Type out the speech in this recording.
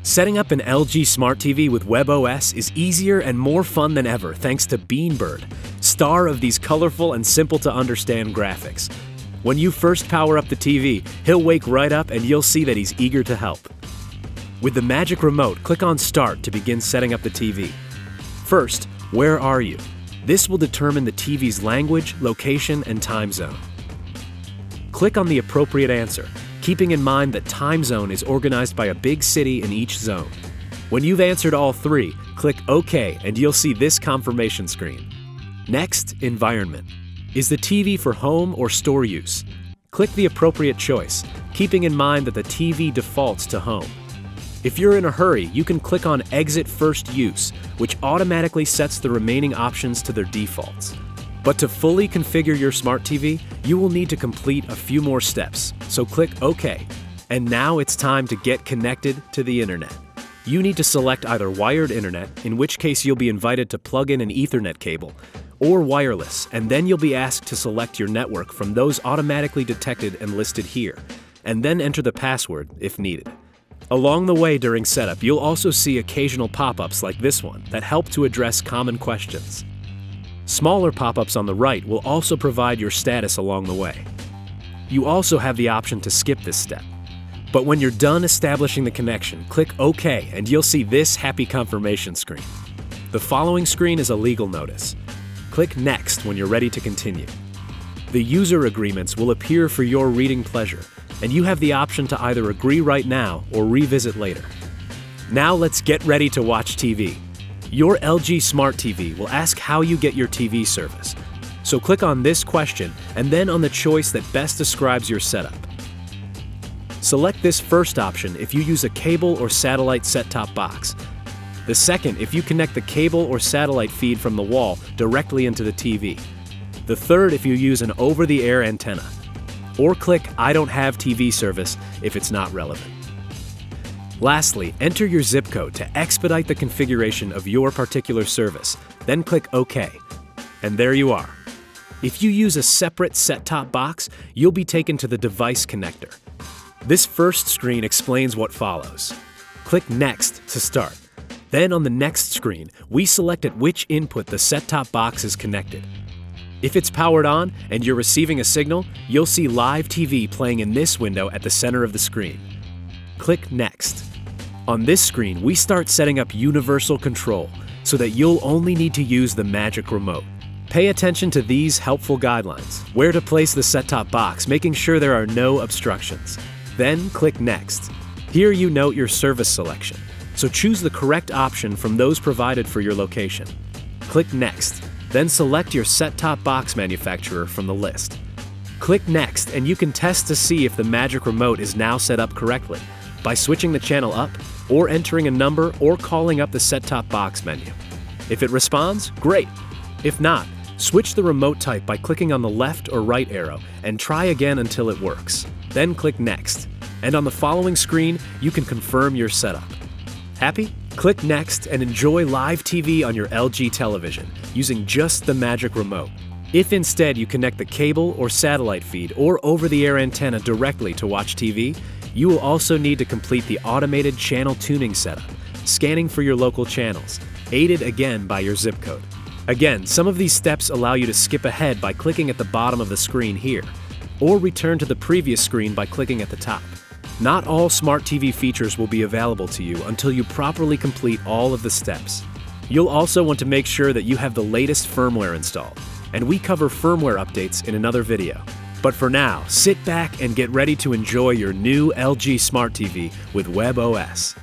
Setting up an LG Smart TV with WebOS is easier and more fun than ever thanks to Beanbird, star of these colorful and simple-to-understand graphics. When you first power up the TV, he'll wake right up and you'll see that he's eager to help. With the magic remote, click on Start to begin setting up the TV. First, where are you? This will determine the TV's language, location, and time zone. Click on the appropriate answer, keeping in mind that time zone is organized by a big city in each zone. When you've answered all three, click OK and you'll see this confirmation screen. Next, environment. Is the TV for home or store use? Click the appropriate choice, keeping in mind that the TV defaults to home. If you're in a hurry, you can click on Exit First Use, which automatically sets the remaining options to their defaults. But to fully configure your smart TV, you will need to complete a few more steps, so click OK. And now it's time to get connected to the internet. You need to select either wired internet, in which case you'll be invited to plug in an Ethernet cable, or wireless, and then you'll be asked to select your network from those automatically detected and listed here, and then enter the password if needed. Along the way during setup, you'll also see occasional pop-ups like this one that help to address common questions. Smaller pop-ups on the right will also provide your status along the way. You also have the option to skip this step. But when you're done establishing the connection, click OK and you'll see this happy confirmation screen. The following screen is a legal notice. Click Next when you're ready to continue. The user agreements will appear for your reading pleasure, and you have the option to either agree right now or revisit later. Now let's get ready to watch TV. Your LG Smart TV will ask how you get your TV service. So click on this question and then on the choice that best describes your setup. Select this first option if you use a cable or satellite set-top box. The second if you connect the cable or satellite feed from the wall directly into the TV. The third if you use an over-the-air antenna. Or click I don't have TV service if it's not relevant. Lastly, enter your zip code to expedite the configuration of your particular service, then click OK. And there you are. If you use a separate set-top box, you'll be taken to the device connector. This first screen explains what follows. Click Next to start. Then on the next screen, we select at which input the set-top box is connected. If it's powered on and you're receiving a signal, you'll see live TV playing in this window at the center of the screen. Click Next. On this screen, we start setting up universal control so that you'll only need to use the magic remote. Pay attention to these helpful guidelines, where to place the set-top box, making sure there are no obstructions. Then click Next. Here you note your service selection, so choose the correct option from those provided for your location. Click Next. Then select your set-top box manufacturer from the list. Click Next and you can test to see if the magic remote is now set up correctly by switching the channel up or entering a number or calling up the set-top box menu. If it responds, great. If not, switch the remote type by clicking on the left or right arrow and try again until it works. Then click Next. And on the following screen, you can confirm your setup. Happy? Click Next and enjoy live TV on your LG television using just the magic remote. If instead you connect the cable or satellite feed or over-the-air antenna directly to watch TV, you will also need to complete the automated channel tuning setup, scanning for your local channels, aided again by your zip code. Again, some of these steps allow you to skip ahead by clicking at the bottom of the screen here, or return to the previous screen by clicking at the top. Not all smart TV features will be available to you until you properly complete all of the steps. You'll also want to make sure that you have the latest firmware installed, and we cover firmware updates in another video. But for now, sit back and get ready to enjoy your new LG Smart TV with WebOS.